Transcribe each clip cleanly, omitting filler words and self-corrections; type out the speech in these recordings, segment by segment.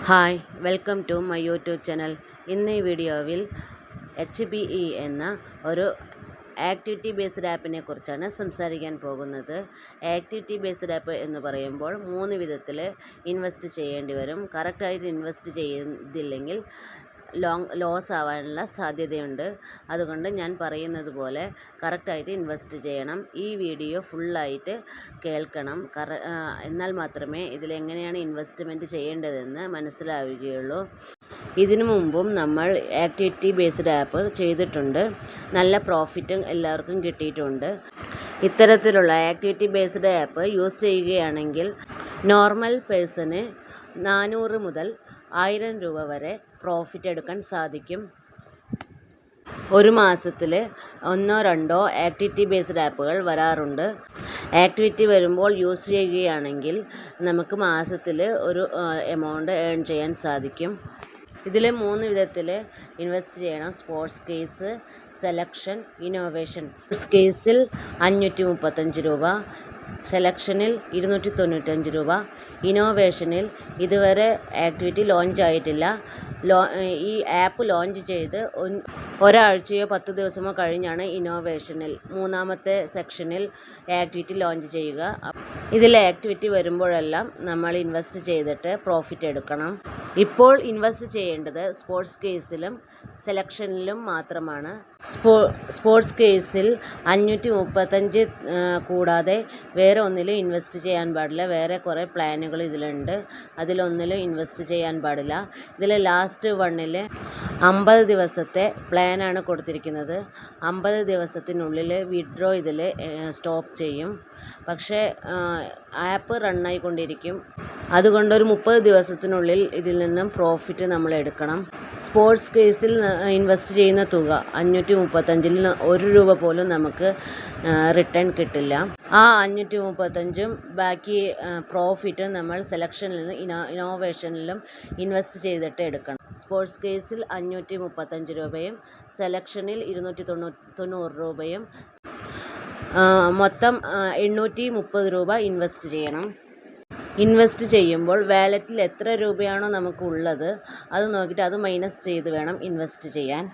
Hi, welcome to my YouTube channel. ഇന്ന് ഈ വീഡിയോയിൽ HBE എന്ന ഒരു ആക്ടിവിറ്റി ബേസ്ഡ് ആപ്പിനെ കുറിച്ചാണ് സംസാരിക്കാൻ പോകുന്നത്. ആക്ടിവിറ്റി ബേസ്ഡ് ആപ്പ് എന്ന് പറയുമ്പോൾ 3 വിധത്തിൽ ഇൻവെസ്റ്റ് ചെയ്യേണ്ടി വരും. കറക്റ്റായിട്ട് ഇൻവെസ്റ്റ് ചെയ്തില്ലെങ്കിൽ ലോസ് ആവാനുള്ള സാധ്യതയുണ്ട്. അതുകൊണ്ട് ഞാൻ പറയുന്നത് പോലെ കറക്റ്റായിട്ട് ഇൻവെസ്റ്റ് ചെയ്യണം. ഈ വീഡിയോ ഫുള്ളായിട്ട് കേൾക്കണം. എന്നാൽ മാത്രമേ ഇതിലെങ്ങനെയാണ് ഇൻവെസ്റ്റ്മെൻറ്റ് ചെയ്യേണ്ടതെന്ന് മനസ്സിലാവുകയുള്ളൂ. ഇതിനു മുമ്പും നമ്മൾ ആക്ടിവിറ്റി ബേസ്ഡ് ആപ്പ് ചെയ്തിട്ടുണ്ട്. നല്ല പ്രോഫിറ്റും എല്ലാവർക്കും കിട്ടിയിട്ടുണ്ട്. ഇത്തരത്തിലുള്ള ആക്ടിവിറ്റി ബേസ്ഡ് ആപ്പ് യൂസ് ചെയ്യുകയാണെങ്കിൽ നോർമൽ പേഴ്സണ് 400 മുതൽ 1000 രൂപ വരെ പ്രോഫിറ്റ് എടുക്കാൻ സാധിക്കും. ഒരു മാസത്തിൽ 1-2 ആക്ടിവിറ്റി ബേസ്ഡ് ആപ്പുകൾ വരാറുണ്ട്. ആക്ടിവിറ്റി വരുമ്പോൾ യൂസ് ചെയ്യുകയാണെങ്കിൽ നമുക്ക് മാസത്തിൽ ഒരു എമൗണ്ട് ഏൺ ചെയ്യാൻ സാധിക്കും. ഇതിൽ 3 വിധത്തിൽ ഇൻവെസ്റ്റ് ചെയ്യണം. Sports case, selection, innovation. Sports കേസിൽ 535 രൂപ, സെലക്ഷനിൽ 295 രൂപ, ഇന്നോവേഷനിൽ ഇതുവരെ ആക്ടിവിറ്റി ലോഞ്ച് ആയിട്ടില്ല. ഈ ആപ്പ് ലോഞ്ച് ചെയ്ത് ഒരാഴ്ചയോ 10 ദിവസമോ കഴിഞ്ഞാണ് ഇന്നോവേഷനിൽ 3ാമത്തെ സെക്ഷനിൽ ആക്ടിവിറ്റി ലോഞ്ച് ചെയ്യുക. ഇതിൽ ആക്ടിവിറ്റി വരുമ്പോഴെല്ലാം നമ്മൾ ഇൻവെസ്റ്റ് ചെയ്തിട്ട് പ്രോഫിറ്റ് എടുക്കണം. ഇപ്പോൾ ഇൻവെസ്റ്റ് ചെയ്യേണ്ടത് സ്പോർട്സ് കേസിലും സെലക്ഷനിലും മാത്രമാണ്. സ്പോർട്സ് കേസിൽ 535 കൂടാതെ വേറെ ഒന്നിലും ഇൻവെസ്റ്റ് ചെയ്യാൻ പാടില്ല. വേറെ കുറേ പ്ലാനുകൾ ഇതിലുണ്ട്. അതിലൊന്നിലും ഇൻവെസ്റ്റ് ചെയ്യാൻ പാടില്ല. ഇതിൽ ലാസ്റ്റ് വണ്ണിൽ 50 ദിവസത്തെ പ്ലാനാണ് കൊടുത്തിരിക്കുന്നത്. 50 ദിവസത്തിനുള്ളിൽ വിഡ്രോ ഇതിൽ സ്റ്റോപ്പ് ചെയ്യും. പക്ഷേ ആപ്പ് റണ്ണായിക്കൊണ്ടിരിക്കും. അതുകൊണ്ട് ഒരു 30 ദിവസത്തിനുള്ളിൽ ഇതിൽ നിന്നും പ്രോഫിറ്റ് നമ്മൾ എടുക്കണം. സ്പോർട്സ് കേസിൽ ഇൻവെസ്റ്റ് ചെയ്യുന്ന തുക 535-ൽ 1 രൂപ പോലും നമുക്ക് റിട്ടേൺ കിട്ടില്ല. ആ 535-ഉം ബാക്കി പ്രോഫിറ്റും നമ്മൾ സെലക്ഷനിലും ഇന്നോവേഷനിലും ഇൻവെസ്റ്റ് ചെയ്തിട്ട് എടുക്കണം. സ്പോർട്സ് കേസിൽ 535 രൂപയും സെലക്ഷനിൽ 290 രൂപയും മൊത്തം 830 രൂപ ഇൻവെസ്റ്റ് ചെയ്യണം. ഇൻവെസ്റ്റ് ചെയ്യുമ്പോൾ വാലറ്റിൽ എത്ര രൂപയാണോ നമുക്കുള്ളത് അത് നോക്കിയിട്ട് അത് മൈനസ് ചെയ്ത് വേണം ഇൻവെസ്റ്റ് ചെയ്യാൻ.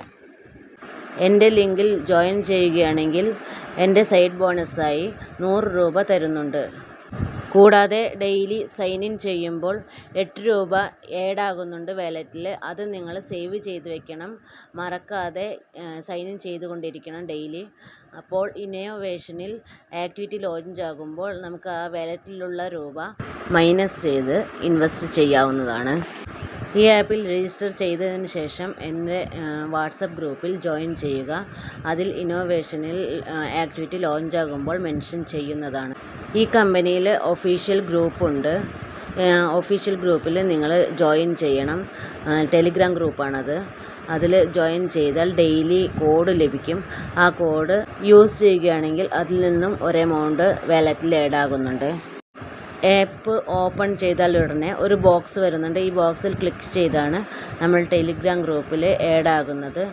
എൻ്റെ ലിങ്കിൽ ജോയിൻ ചെയ്യുകയാണെങ്കിൽ എൻ്റെ സൈഡ് ബോണസായി 100 രൂപ തരുന്നുണ്ട്. കൂടാതെ ഡെയിലി സൈൻ ഇൻ ചെയ്യുമ്പോൾ 8 രൂപ ആഡ് ആകുന്നുണ്ട് വാലറ്റിൽ. അത് നിങ്ങൾ സേവ് ചെയ്ത് വെക്കണം. മറക്കാതെ സൈൻ ഇൻ ചെയ്തുകൊണ്ടിരിക്കണം ഡെയിലി. അപ്പോൾ ഇന്നോവേഷനിൽ ആക്ടിവിറ്റി ലോഞ്ച് ആകുമ്പോൾ നമുക്ക് ആ വാലറ്റിലുള്ള രൂപ മൈനസ് ചെയ്ത് ഇൻവെസ്റ്റ് ചെയ്യാവുന്നതാണ്. ഈ ആപ്പിൽ രജിസ്റ്റർ ചെയ്തതിന് ശേഷം എൻ്റെ വാട്സപ്പ് ഗ്രൂപ്പിൽ ജോയിൻ ചെയ്യുക. അതിൽ ഇന്നോവേഷനിൽ ആക്ടിവിറ്റി ലോഞ്ച് ആകുമ്പോൾ മെൻഷൻ ചെയ്യുന്നതാണ്. ഈ കമ്പനിയിൽ ഒഫീഷ്യൽ ഗ്രൂപ്പുണ്ട്. ഒഫീഷ്യൽ ഗ്രൂപ്പിൽ നിങ്ങൾ ജോയിൻ ചെയ്യണം. ടെലിഗ്രാം ഗ്രൂപ്പാണത്. അതിൽ ജോയിൻ ചെയ്താൽ ഡെയിലി കോഡ് ലഭിക്കും. ആ കോഡ് യൂസ് ചെയ്യുകയാണെങ്കിൽ അതിൽ നിന്നും ഒരു എമൗണ്ട് വാലറ്റിൽ ആഡ് ആകുന്നുണ്ട്. ആപ്പ് ഓപ്പൺ ചെയ്താൽ ഉടനെ ഒരു ബോക്സ് വരുന്നുണ്ട്. ഈ ബോക്സിൽ ക്ലിക്ക് ചെയ്താണ് നമ്മൾ ടെലിഗ്രാം ഗ്രൂപ്പിൽ ആഡ് ആകുന്നത്.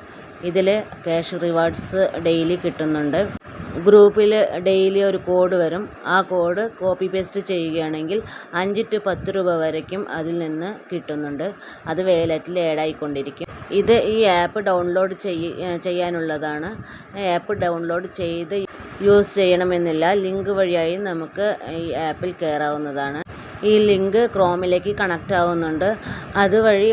ഇതിൽ ക്യാഷ് റിവാർഡ്സ് ഡെയിലി കിട്ടുന്നുണ്ട്. ഗ്രൂപ്പിൽ ഡെയിലി ഒരു കോഡ് വരും. ആ കോഡ് കോപ്പി പേസ്റ്റ് ചെയ്യുകയാണെങ്കിൽ 5-10 രൂപ വരയ്ക്കും അതിൽ നിന്ന് കിട്ടുന്നുണ്ട്. അത് വാലറ്റിൽ ആഡ് ആയിക്കൊണ്ടിരിക്കും. ഈ ആപ്പ് ഡൗൺലോഡ് ചെയ്യാനുള്ളതാണ്. ആപ്പ് ഡൗൺലോഡ് ചെയ്ത് യൂസ് ചെയ്യണമെന്നില്ല. ലിങ്ക് വഴിയായി നമുക്ക് ഈ ആപ്പിൽ കയറാവുന്നതാണ്. ഈ ലിങ്ക് ക്രോമിലേക്ക് കണക്റ്റ് ആവുന്നുണ്ട്. അതുവഴി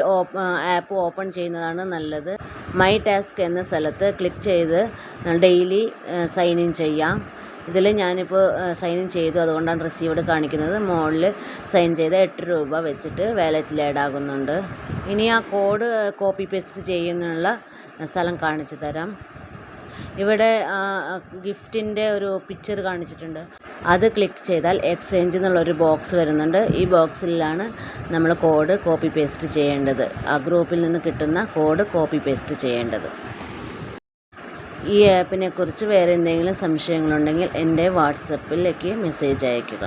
ആപ്പ് ഓപ്പൺ ചെയ്യുന്നതാണ് നല്ലത്. മൈ ടാസ്ക് എന്ന സ്ഥലത്ത് ക്ലിക്ക് ചെയ്ത് ഡെയിലി സൈൻ ഇൻ ചെയ്യാം. ഇതിൽ ഞാനിപ്പോൾ സൈൻ ഇൻ ചെയ്തു, അതുകൊണ്ടാണ് റിസീവ്ഡ് കാണിക്കുന്നത്. മുകളിൽ സൈൻ ചെയ്ത് 8 രൂപ വെച്ചിട്ട് വാലറ്റിൽ ആഡ് ആകുന്നുണ്ട്. ഇനി ആ കോഡ് കോപ്പി പേസ്റ്റ് ചെയ്യുന്നുള്ള സ്ഥലം കാണിച്ചു തരാം. ഇവിടെ ഗിഫ്റ്റിൻ്റെ ഒരു പിക്ചർ കാണിച്ചിട്ടുണ്ട്. അത് ക്ലിക്ക് ചെയ്താൽ എക്സ്ചേഞ്ച് എന്നുള്ളൊരു ബോക്സ് വരുന്നുണ്ട്. ഈ ബോക്സിലാണ് നമ്മൾ കോഡ് കോപ്പി പേസ്റ്റ് ചെയ്യേണ്ടത്. ആ ഗ്രൂപ്പിൽ നിന്ന് കിട്ടുന്ന കോഡ് കോപ്പി പേസ്റ്റ് ചെയ്യേണ്ടത്. ഈ ആപ്പിനെ കുറിച്ച് വേറെ എന്തെങ്കിലും സംശയങ്ങളുണ്ടെങ്കിൽ എൻ്റെ വാട്സപ്പിലേക്ക് മെസ്സേജ് അയയ്ക്കുക.